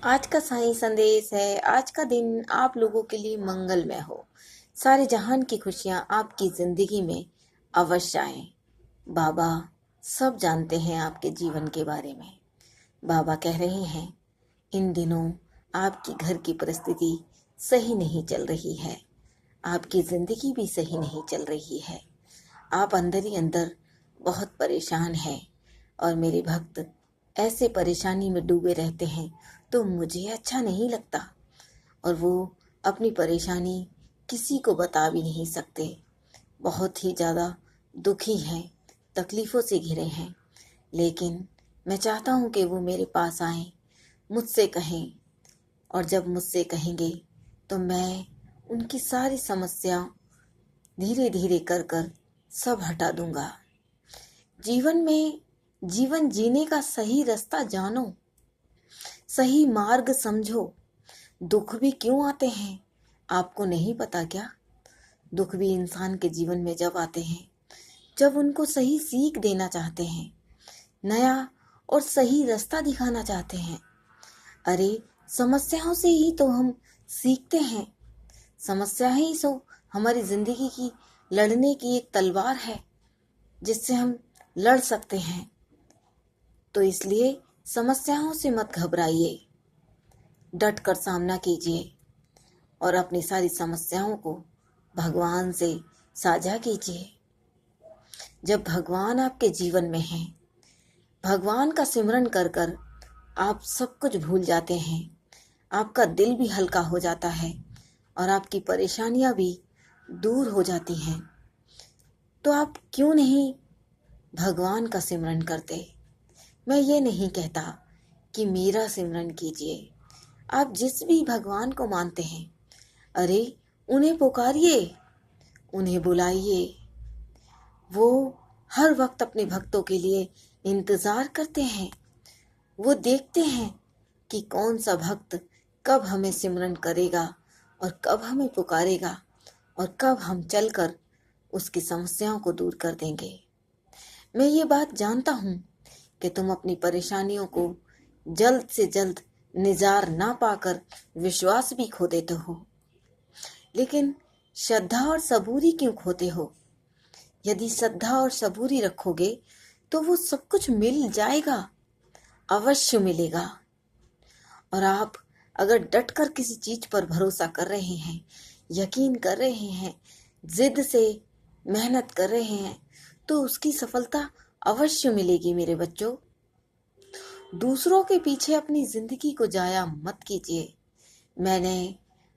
आज का साईं संदेश है। आज का दिन आप लोगों के लिए मंगलमय हो। सारे जहान की खुशियां आपकी जिंदगी में अवश्य आए। बाबा सब जानते हैं आपके जीवन के बारे में। बाबा कह रहे हैं, इन दिनों आपकी घर की परिस्थिति सही नहीं चल रही है। आपकी जिंदगी भी सही नहीं चल रही है। आप अंदर ही अंदर बहुत परेशान हैं और मेरे भक्त ऐसे परेशानी में डूबे रहते हैं तो मुझे अच्छा नहीं लगता। और वो अपनी परेशानी किसी को बता भी नहीं सकते। बहुत ही ज़्यादा दुखी हैं, तकलीफ़ों से घिरे हैं। लेकिन मैं चाहता हूँ कि वो मेरे पास आएं, मुझसे कहें। और जब मुझसे कहेंगे तो मैं उनकी सारी समस्या धीरे धीरे कर कर सब हटा दूंगा। जीवन में जीवन जीने का सही रास्ता जानो, सही मार्ग समझो। दुख भी क्यों आते हैं आपको नहीं पता क्या? दुख भी इंसान के जीवन में जब आते हैं जब उनको सही सीख देना चाहते हैं, नया और सही रास्ता दिखाना चाहते हैं। अरे समस्याओं से ही तो हम सीखते हैं। समस्या ही तो हमारी जिंदगी की लड़ने की एक तलवार है जिससे हम लड़ सकते हैं। तो इसलिए समस्याओं से मत घबराइए, डट कर सामना कीजिए और अपनी सारी समस्याओं को भगवान से साझा कीजिए। जब भगवान आपके जीवन में हैं, भगवान का सिमरन कर कर आप सब कुछ भूल जाते हैं। आपका दिल भी हल्का हो जाता है और आपकी परेशानियां भी दूर हो जाती हैं। तो आप क्यों नहीं भगवान का सिमरन करते? मैं ये नहीं कहता कि मेरा सिमरन कीजिए। आप जिस भी भगवान को मानते हैं, अरे उन्हें पुकारिए, उन्हें बुलाइए। वो हर वक्त अपने भक्तों के लिए इंतजार करते हैं। वो देखते हैं कि कौन सा भक्त कब हमें सिमरन करेगा और कब हमें पुकारेगा और कब हम चलकर उसकी समस्याओं को दूर कर देंगे। मैं ये बात जानता हूँ कि तुम अपनी परेशानियों को जल्द से जल्द निजार ना पाकर विश्वास भी खो देते हो। लेकिन श्रद्धा और सबूरी क्यों खोते हो? यदि श्रद्धा और सबूरी रखोगे तो वो सब कुछ मिल जाएगा, अवश्य मिलेगा। और आप अगर डटकर किसी चीज पर भरोसा कर रहे हैं, यकीन कर रहे हैं, जिद से मेहनत कर रहे हैं, तो उसकी सफलता अवश्य मिलेगी मेरे बच्चों। दूसरों के पीछे अपनी जिंदगी को जाया मत कीजिए। मैंने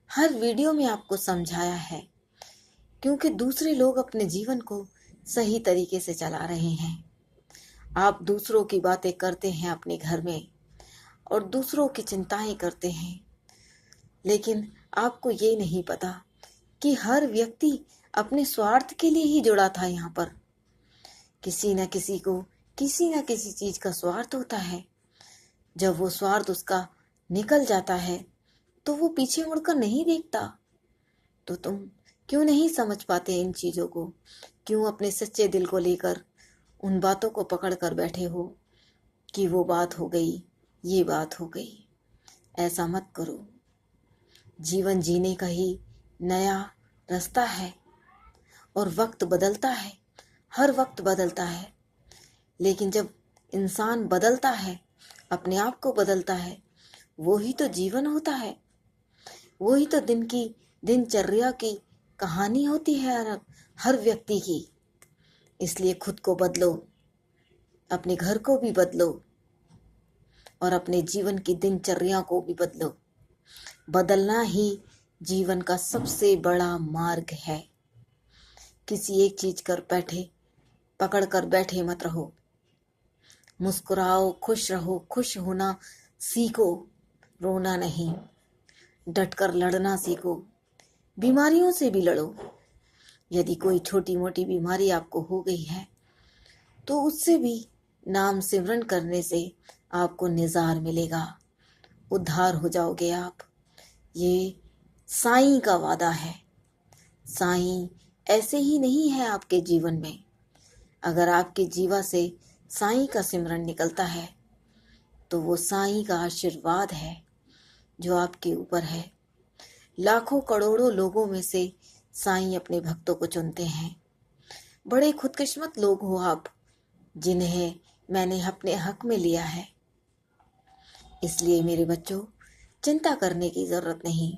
हर वीडियो में आपको समझाया है, क्योंकि दूसरे लोग अपने जीवन को सही तरीके से चला रहे हैं। आप दूसरों की बातें करते हैं अपने घर में और दूसरों की चिंताएं करते हैं, लेकिन आपको ये नहीं पता कि हर व्यक्ति अपने स्वार्थ के लिए ही जुड़ा था यहाँ पर। किसी न किसी को किसी न किसी चीज का स्वार्थ होता है। जब वो स्वार्थ उसका निकल जाता है तो वो पीछे मुड़कर नहीं देखता। तो तुम क्यों नहीं समझ पाते इन चीजों को? क्यों अपने सच्चे दिल को लेकर उन बातों को पकड़ कर बैठे हो कि वो बात हो गई, ये बात हो गई? ऐसा मत करो। जीवन जीने का ही नया रास्ता है और वक्त बदलता है, हर वक्त बदलता है। लेकिन जब इंसान बदलता है, अपने आप को बदलता है, वो ही तो जीवन होता है। वो ही तो दिनचर्या की कहानी होती है हर व्यक्ति की। इसलिए खुद को बदलो, अपने घर को भी बदलो और अपने जीवन की दिनचर्या को भी बदलो। बदलना ही जीवन का सबसे बड़ा मार्ग है। किसी एक चीज कर बैठे पकड़ कर बैठे मत रहो। मुस्कुराओ, खुश रहो, खुश होना सीखो, रोना नहीं। डटकर लड़ना सीखो, बीमारियों से भी लड़ो। यदि कोई छोटी मोटी बीमारी आपको हो गई है तो उससे भी नाम सिमरन करने से आपको निजार मिलेगा, उद्धार हो जाओगे आप। ये साईं का वादा है। साईं ऐसे ही नहीं है आपके जीवन में। अगर आपके जीवा से साईं का सिमरन निकलता है तो वो साईं का आशीर्वाद है। जो आपके ऊपर है। लाखों करोड़ों लोगों में से साईं अपने भक्तों को चुनते हैं। बड़े खुदकिस्मत लोग हो आप, जिन्हें मैंने अपने हक में लिया है। इसलिए मेरे बच्चों, चिंता करने की जरूरत नहीं।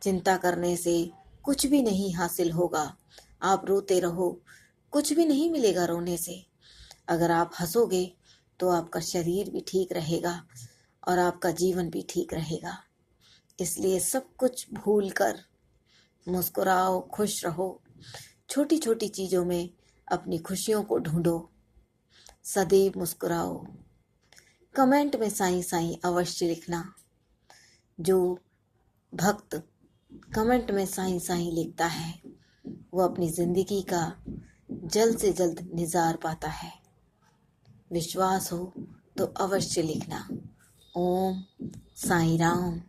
चिंता करने से कुछ भी नहीं हासिल होगा। आप रोते रहो, कुछ भी नहीं मिलेगा रोने से। अगर आप हंसोगे तो आपका शरीर भी ठीक रहेगा और आपका जीवन भी ठीक रहेगा। इसलिए सब कुछ भूल कर मुस्कुराओ, खुश रहो। छोटी छोटी चीजों में अपनी खुशियों को ढूंढो। सदैव मुस्कुराओ। कमेंट में साईं साईं अवश्य लिखना। जो भक्त कमेंट में साईं साईं लिखता है, वो अपनी जिंदगी का जल्द से जल्द निजार पाता है। विश्वास हो तो अवश्य लिखना। ओम साईं राम।